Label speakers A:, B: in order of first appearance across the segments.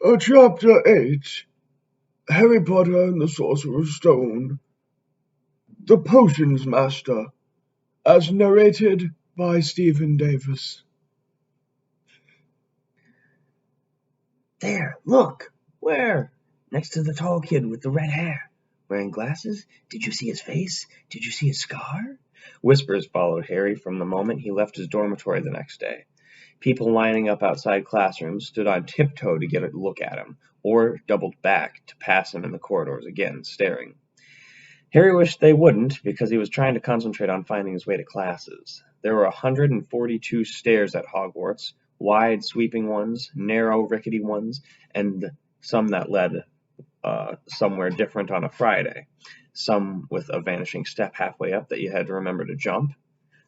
A: Chapter 8, Harry Potter and the Sorcerer's Stone, The Potions Master, as narrated by Stephen Davis.
B: There, look! Where? Next to the tall kid with the red hair. Wearing glasses? Did you see his face? Did you see his scar? Whispers followed Harry from the moment he left his dormitory the next day. People lining up outside classrooms stood on tiptoe to get a look at him, or doubled back to pass him in the corridors again, staring. Harry wished they wouldn't, because he was trying to concentrate on finding his way to classes. There were 142 stairs at Hogwarts, wide, sweeping ones, narrow, rickety ones, and some that led somewhere different on a Friday, some with a vanishing step halfway up that you had to remember to jump.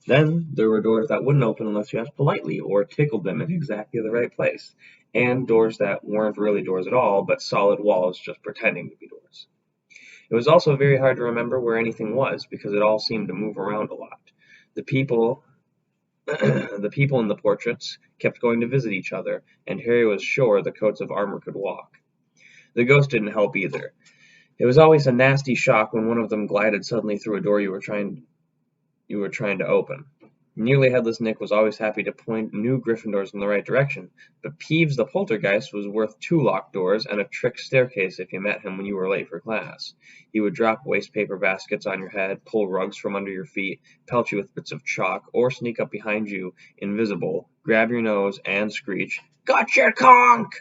B: Then there were doors that wouldn't open unless you asked politely or tickled them in exactly the right place, and doors that weren't really doors at all, but solid walls just pretending to be doors. It was also very hard to remember where anything was because it all seemed to move around a lot. The people the people in the portraits kept going to visit each other, and Harry was sure the coats of armor could walk. The ghost didn't help either. It was always a nasty shock when one of them glided suddenly through a door you were trying to open. Nearly Headless Nick was always happy to point new Gryffindors in the right direction, but Peeves the Poltergeist was worth 2 locked doors and a trick staircase if you met him when you were late for class. He would drop waste paper baskets on your head, pull rugs from under your feet, pelt you with bits of chalk, or sneak up behind you, invisible, grab your nose, and screech, "Gotcha, conk!"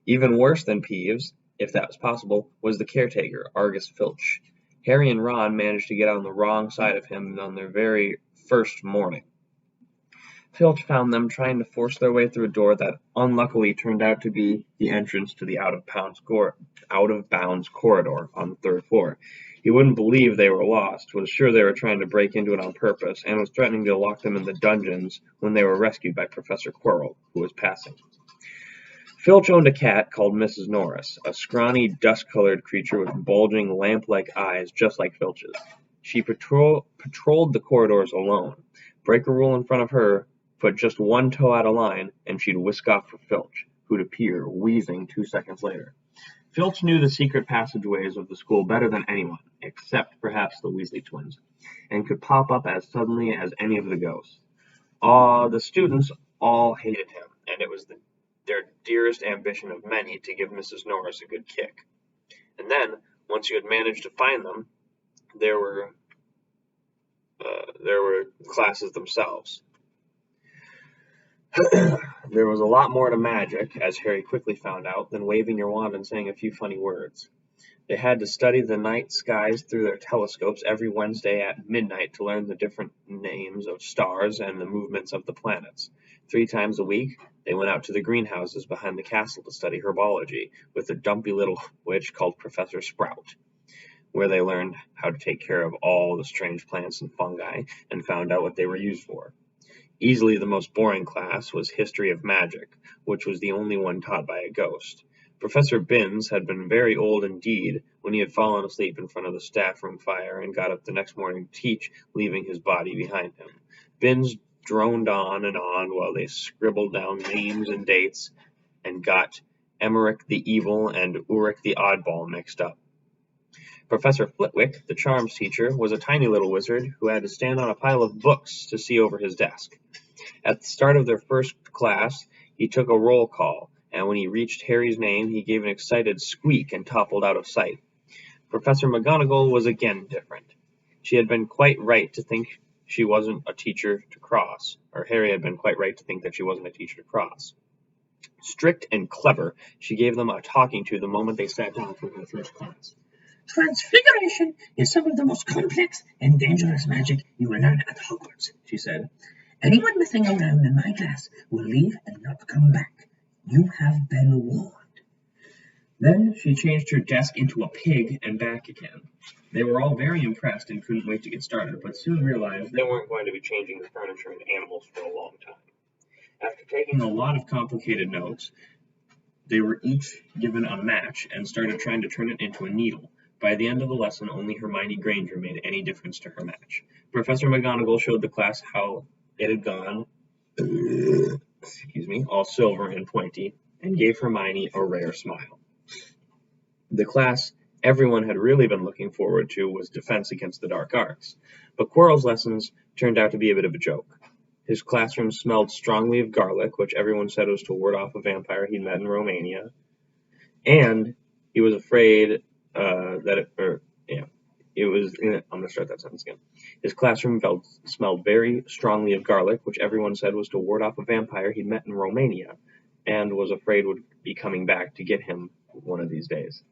B: Even worse than Peeves, if that was possible, was the caretaker, Argus Filch. Harry and Ron managed to get on the wrong side of him on their very first morning. Filch found them trying to force their way through a door that unluckily turned out to be the entrance to the out-of-bounds corridor on the 3rd floor. He wouldn't believe they were lost, was sure they were trying to break into it on purpose, and was threatening to lock them in the dungeons when they were rescued by Professor Quirrell, who was passing. Filch owned a cat called Mrs. Norris, a scrawny, dust-colored creature with bulging, lamp-like eyes just like Filch's. She patrolled the corridors alone. Break a rule in front of her, put just one toe out of line, and she'd whisk off for Filch, who'd appear, wheezing 2 seconds later. Filch knew the secret passageways of the school better than anyone, except perhaps the Weasley twins, and could pop up as suddenly as any of the ghosts. The students all hated him, and it was their dearest ambition of many to give Mrs. Norris a good kick. And then, once you had managed to find them, there were classes themselves. There was a lot more to magic, as Harry quickly found out, than waving your wand and saying a few funny words. They had to study the night skies through their telescopes every Wednesday at midnight to learn the different names of stars and the movements of the planets. 3 times a week, they went out to the greenhouses behind the castle to study herbology with a dumpy little witch called Professor Sprout, where they learned how to take care of all the strange plants and fungi and found out what they were used for. Easily the most boring class was History of Magic, which was the only one taught by a ghost. Professor Binns had been very old indeed when he had fallen asleep in front of the staff room fire and got up the next morning to teach, leaving his body behind him. Binns droned on and on while they scribbled down names and dates and got Emmerich the Evil and Ulrich the Oddball mixed up. Professor Flitwick, the charms teacher, was a tiny little wizard who had to stand on a pile of books to see over his desk. At the start of their first class, he took a roll call, and when he reached Harry's name, he gave an excited squeak and toppled out of sight. Professor McGonagall was again different. She had been quite right to think she wasn't a teacher to cross, or Harry had been quite right to think that she wasn't a teacher to cross. Strict and clever, she gave them a talking to the moment they sat down for their first class.
C: Transfiguration is some of the most complex and dangerous magic you will learn at Hogwarts, she said. Anyone messing around in my class will leave and not come back. You have been warned.
B: Then she changed her desk into a pig and back again. They were all very impressed and couldn't wait to get started, but soon realized they weren't going to be changing the furniture and animals for a long time. After taking a lot of complicated notes, they were each given a match and started trying to turn it into a needle. By the end of the lesson, only Hermione Granger made any difference to her match. Professor McGonagall showed the class how it had gone, all silver and pointy, and gave Hermione a rare smile. The class everyone had really been looking forward to was Defense Against the Dark Arts, but Quirrell's lessons turned out to be a bit of a joke. His classroom smelled strongly of garlic, which everyone said was to ward off a vampire he'd met in Romania, and he was afraid I'm going to start that sentence again. His classroom smelled very strongly of garlic, which everyone said was to ward off a vampire he'd met in Romania, and was afraid would be coming back to get him one of these days.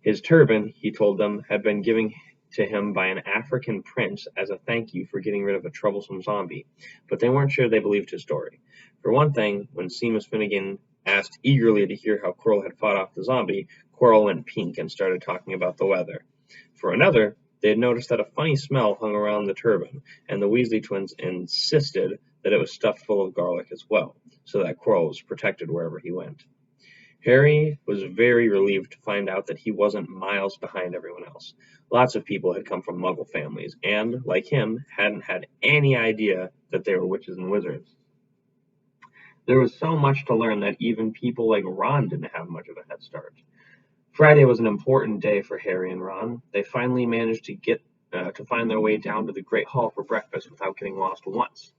B: His turban, he told them, had been given to him by an African prince as a thank you for getting rid of a troublesome zombie, but they weren't sure they believed his story. For one thing, when Seamus Finnegan asked eagerly to hear how Quirrell had fought off the zombie, Quirrell went pink and started talking about the weather. For another, they had noticed that a funny smell hung around the turban, and the Weasley twins insisted that it was stuffed full of garlic as well, so that Quirrell was protected wherever he went. Harry was very relieved to find out that he wasn't miles behind everyone else. Lots of people had come from Muggle families, and, like him, hadn't had any idea that they were witches and wizards. There was so much to learn that even people like Ron didn't have much of a head start. Friday was an important day for Harry and Ron. They finally managed to find their way down to the Great Hall for breakfast without getting lost once.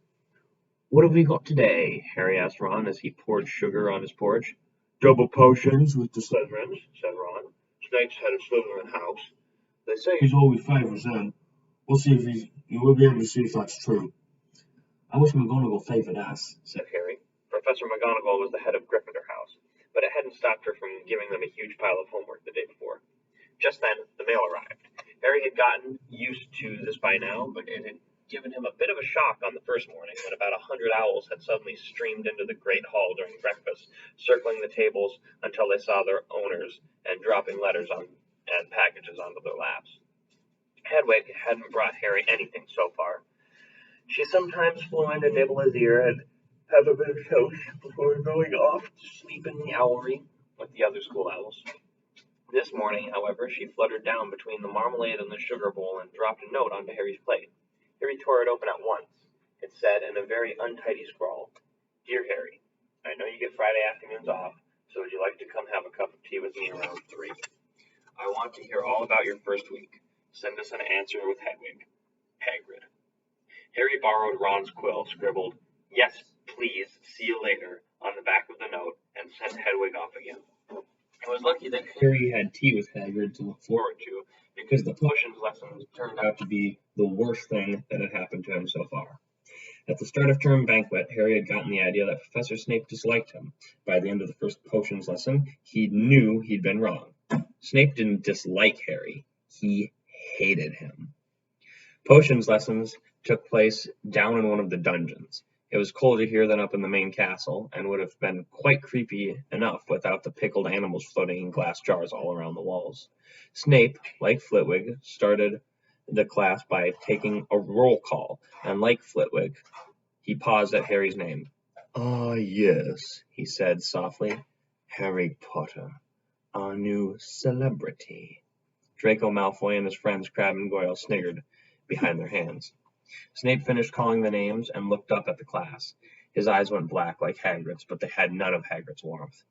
B: "What have we got today?" Harry asked Ron as he poured sugar on his porridge. "Double potions with the Slytherins," said Ron. "Snape's had a Slytherin house. They say he's always favours them. We'll be able to see if that's true." "I wish McGonagall favoured us," said Harry. Professor McGonagall was the head of Gryffindor House, but it hadn't stopped her from giving them a huge pile of homework the day before. Just then, the mail arrived. Harry had gotten used to this by now, but it had given him a bit of a shock on the first morning when about 100 owls had suddenly streamed into the great hall during breakfast, circling the tables until they saw their owners and dropping letters and packages onto their laps. Hedwig hadn't brought Harry anything so far. She sometimes flew in to nibble his ear and have a bit of toast before going off to sleep in the owlery with the other school owls. This morning, however, she fluttered down between the marmalade and the sugar bowl and dropped a note onto Harry's plate. Harry tore it open at once. It said in a very untidy scrawl, "Dear Harry, I know you get Friday afternoons off, so would you like to come have a cup of tea with me around 3? I want to hear all about your first week. Send us an answer with Hedwig. Hagrid." Harry borrowed Ron's quill, scribbled, "Yes, please, see you later," on the back of the note, and sent Hedwig off again. It was lucky that Harry had tea with Hagrid to look forward to, because the potions lessons turned out to be the worst thing that had happened to him so far. At the start of term banquet, Harry had gotten the idea that Professor Snape disliked him. By the end of the first potions lesson, he knew he'd been wrong. Snape didn't dislike Harry. He hated him. Potions lessons took place down in one of the dungeons. It was colder here than up in the main castle, and would have been quite creepy enough without the pickled animals floating in glass jars all around the walls. Snape, like Flitwick, started the class by taking a roll call, and like Flitwick, he paused at Harry's name. "Ah, yes," he said softly. "Harry Potter, our new celebrity." Draco Malfoy and his friends Crabbe and Goyle sniggered behind their hands. Snape finished calling the names and looked up at the class. His eyes went black like Hagrid's, but they had none of Hagrid's warmth.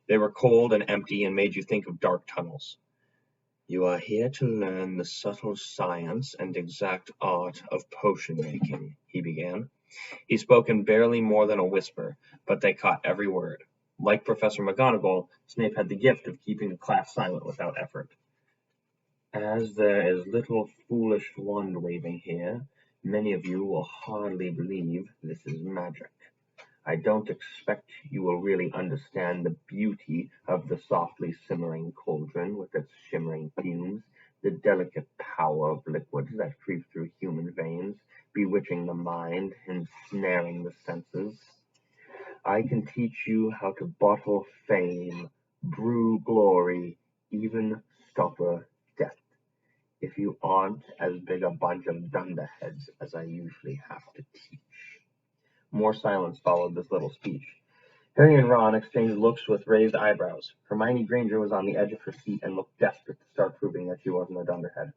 B: They were cold and empty and made you think of dark tunnels. "You are here to learn the subtle science and exact art of potion-making," he began. He spoke in barely more than a whisper, but they caught every word. Like Professor McGonagall, Snape had the gift of keeping the class silent without effort. "As there is little foolish wand-waving here, many of you will hardly believe this is magic. I don't expect you will really understand the beauty of the softly simmering cauldron with its shimmering fumes, the delicate power of liquids that creep through human veins, bewitching the mind, ensnaring the senses. I can teach you how to bottle fame, brew glory, even stopper death, if you aren't as big a bunch of dunderheads as I usually have to teach." More silence followed this little speech. Harry and Ron exchanged looks with raised eyebrows. Hermione Granger was on the edge of her seat and looked desperate to start proving that she wasn't a dunderhead.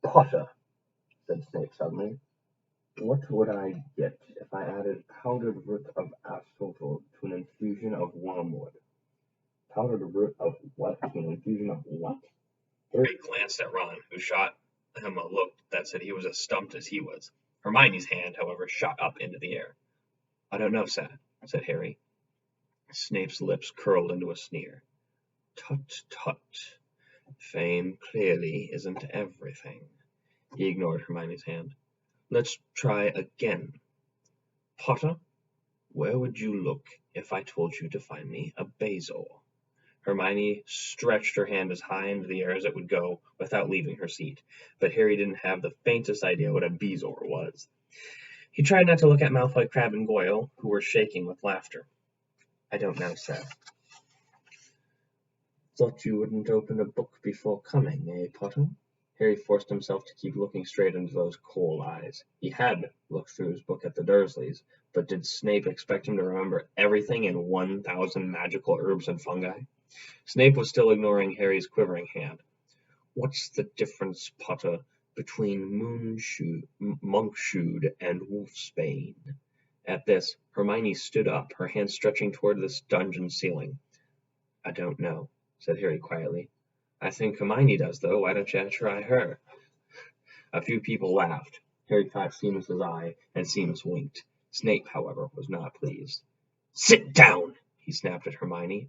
B: "Potter," said Snape suddenly. "What would I get if I added powdered root of asphodel to an infusion of wormwood?" Powdered root of what? An infusion of what? Harry glanced at Ron, who shot him a look that said he was as stumped as he was. Hermione's hand, however, shot up into the air. I don't know, said Harry. Snape's lips curled into a sneer. Tut, tut. Fame clearly isn't everything. He ignored Hermione's hand. Let's try again. Potter, where would you look if I told you to find me a Bezoar? Hermione stretched her hand as high into the air as it would go without leaving her seat, but Harry didn't have the faintest idea what a Bezoar was. He tried not to look at Malfoy, Crabbe, and Goyle, who were shaking with laughter. I don't know, sir. Thought you wouldn't open a book before coming, eh, Potter? Harry forced himself to keep looking straight into those coal eyes. He had looked through his book at the Dursleys, but did Snape expect him to remember everything in 1,000 magical herbs and fungi? Snape was still ignoring Harry's quivering hand. What's the difference, Potter, between Monkshood and Wolfsbane? At this, Hermione stood up, her hand stretching toward this dungeon ceiling. I don't know, said Harry quietly. I think Hermione does, though. Why don't you try her? A few people laughed. Harry caught Seamus's eye, and Seamus winked. Snape, however, was not pleased. Sit down, he snapped at Hermione.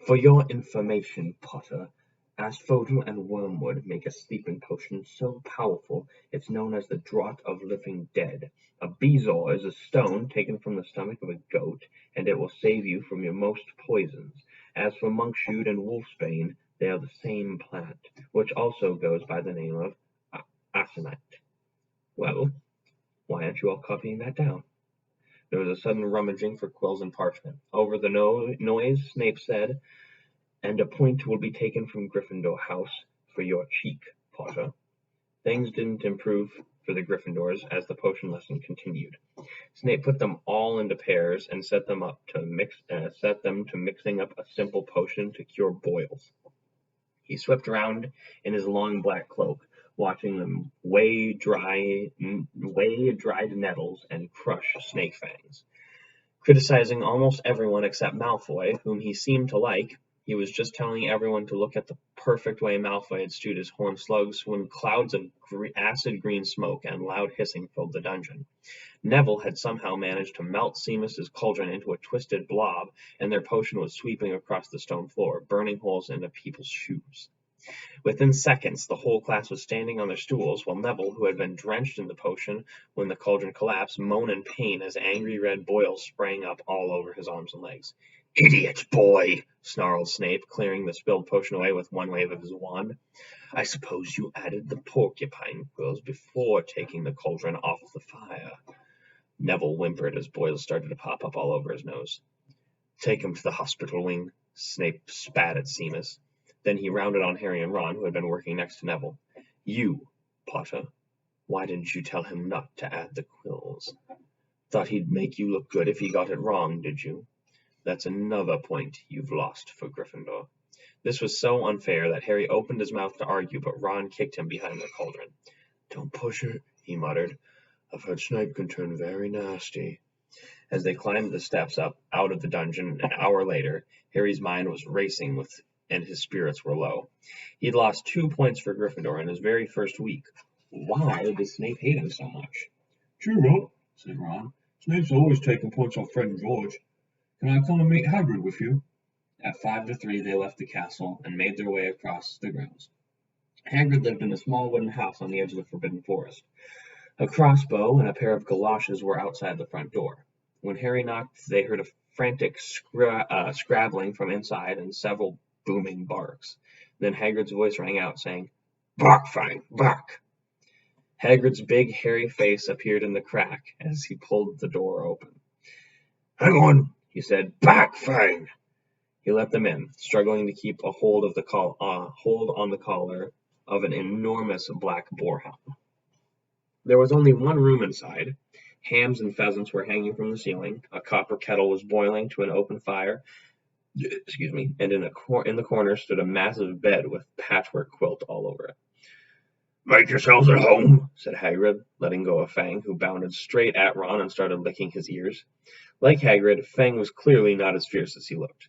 B: For your information, Potter, asphodel and wormwood make a sleeping potion so powerful it's known as the Draught of Living Dead. A Bezoar is a stone taken from the stomach of a goat, and it will save you from your most poisons. As for Monkshood and Wolfsbane, they are the same plant, which also goes by the name of aconite. Well, why aren't you all copying that down? There was a sudden rummaging for quills and parchment. Over the noise, Snape said, and a point will be taken from Gryffindor House for your cheek, Potter. Things didn't improve for the Gryffindors as the potion lesson continued. Snape put them all into pairs and set them to mixing up a simple potion to cure boils. He swept around in his long black cloak, watching them weigh dried nettles and crush snake fangs. Criticizing almost everyone except Malfoy, whom he seemed to like, he was just telling everyone to look at the perfect way Malfoy had stewed his horned slugs when clouds of acid green smoke and loud hissing filled the dungeon. Neville had somehow managed to melt Seamus's cauldron into a twisted blob, and their potion was sweeping across the stone floor, burning holes into people's shoes. Within seconds, the whole class was standing on their stools, while Neville, who had been drenched in the potion when the cauldron collapsed, moaned in pain as angry red boils sprang up all over his arms and legs. Idiot boy! Snarled Snape, clearing the spilled potion away with one wave of his wand. I suppose you added the porcupine quills before taking the cauldron off the fire. Neville whimpered as boils started to pop up all over his nose. Take him to the hospital wing, Snape spat at Seamus. Then he rounded on Harry and Ron, who had been working next to Neville. You, Potter, why didn't you tell him not to add the quills? Thought he'd make you look good if he got it wrong, did you? That's another point you've lost for Gryffindor. This was so unfair that Harry opened his mouth to argue, but Ron kicked him behind the cauldron. Don't push it, he muttered. I've heard Snape can turn very nasty. As they climbed the steps up out of the dungeon an hour later, Harry's mind was racing and his spirits were low. He'd lost 2 points for Gryffindor in his very first week. Why did Snape hate him so much? Cheer up, said Ron. Snape's always taking points on Fred and George. Can I come and meet Hagrid with you? At 2 to 3 they left the castle and made their way across the grounds. Hagrid lived in a small wooden house on the edge of the Forbidden Forest. A crossbow and a pair of galoshes were outside the front door. When Harry knocked, they heard a frantic scrabbling from inside and several booming barks. Then Hagrid's voice rang out, saying, Bark, Fang, bark! Hagrid's big, hairy face appeared in the crack as he pulled the door open. Hang on, he said. Back, Fang! He let them in, struggling to keep a hold on the collar of an enormous black boarhound. There was only one room inside. Hams and pheasants were hanging from the ceiling. A copper kettle was boiling to an open fire. And in the corner stood a massive bed with patchwork quilt all over it. Make yourselves at home, said Hagrid, letting go of Fang, who bounded straight at Ron and started licking his ears. Like Hagrid, Fang was clearly not as fierce as he looked.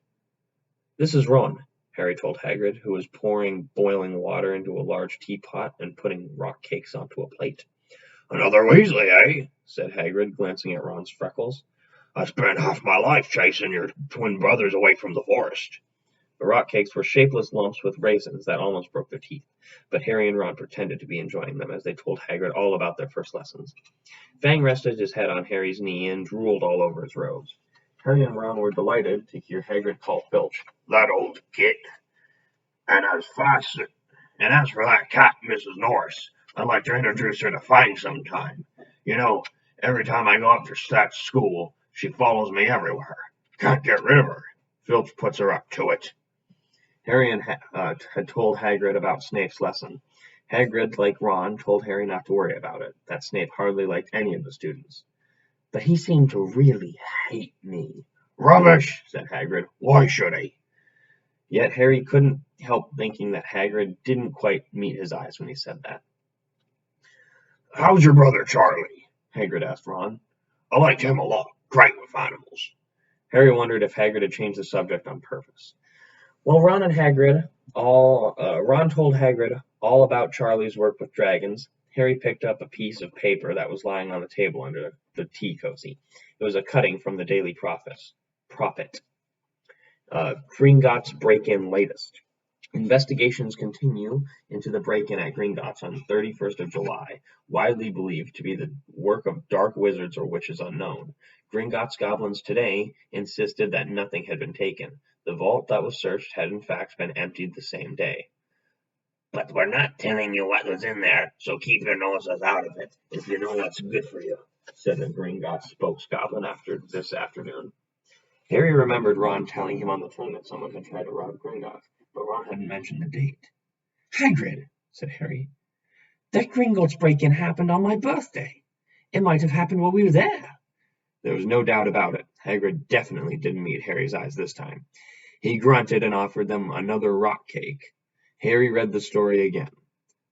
B: "This is Ron," Harry told Hagrid, who was pouring boiling water into a large teapot and putting rock cakes onto a plate. "Another Weasley, eh?" said Hagrid, glancing at Ron's freckles. "I spent half my life chasing your twin brothers away from the forest." The rock cakes were shapeless lumps with raisins that almost broke their teeth, but Harry and Ron pretended to be enjoying them as they told Hagrid all about their first lessons. Fang rested his head on Harry's knee and drooled all over his robes. Harry and Ron were delighted to hear Hagrid call Filch "that old git." And as for that cat, Mrs. Norris, I'd like to introduce her to Fang sometime. You know, every time I go up to Stat's school, she follows me everywhere. Can't get rid of her. Filch puts her up to it. Harry had told Hagrid about Snape's lesson. Hagrid, like Ron, told Harry not to worry about it, that Snape hardly liked any of the students. "But he seemed to really hate me." "Rubbish," said Hagrid. "Why should he?" Yet Harry couldn't help thinking that Hagrid didn't quite meet his eyes when he said that. "How's your brother Charlie?" Hagrid asked Ron. "I liked him a lot. Great with animals." Harry wondered if Hagrid had changed the subject on purpose. Well, Ron told Hagrid all about Charlie's work with dragons. Harry picked up a piece of paper that was lying on the table under the tea cozy. It was a cutting from the Daily Prophet. Gringotts break-in latest. Investigations continue into the break-in at Gringotts on the 31st of July, widely believed to be the work of dark wizards or witches unknown. Gringotts goblins today insisted that nothing had been taken. The vault that was searched had in fact been emptied the same day. "But we're not telling you what was in there, so keep your noses out of it, if you know what's good for you," said the Gringotts spokesgoblin this afternoon. Harry remembered Ron telling him on the phone that someone had tried to rob Gringotts, but Ron hadn't mentioned the date. "Hagrid," said Harry, "that Gringotts break-in happened on my birthday. It might have happened while we were there." There was no doubt about it. Hagrid definitely didn't meet Harry's eyes this time. He grunted and offered them another rock cake. Harry read the story again.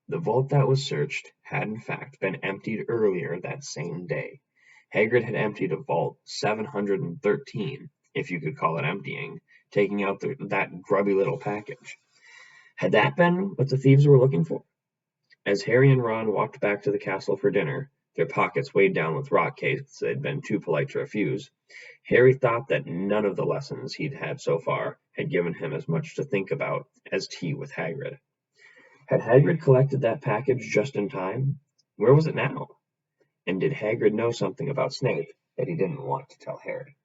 B: The vault that was searched had in fact been emptied earlier that same day. Hagrid had emptied a vault 713, if you could call it emptying, taking out that grubby little package. Had that been what the thieves were looking for? As Harry and Ron walked back to the castle for dinner, their pockets weighed down with rock cakes they'd been too polite to refuse, Harry thought that none of the lessons he'd had so far had given him as much to think about as tea with Hagrid. Had Hagrid collected that package just in time? Where was it now? And did Hagrid know something about Snape that he didn't want to tell Harry?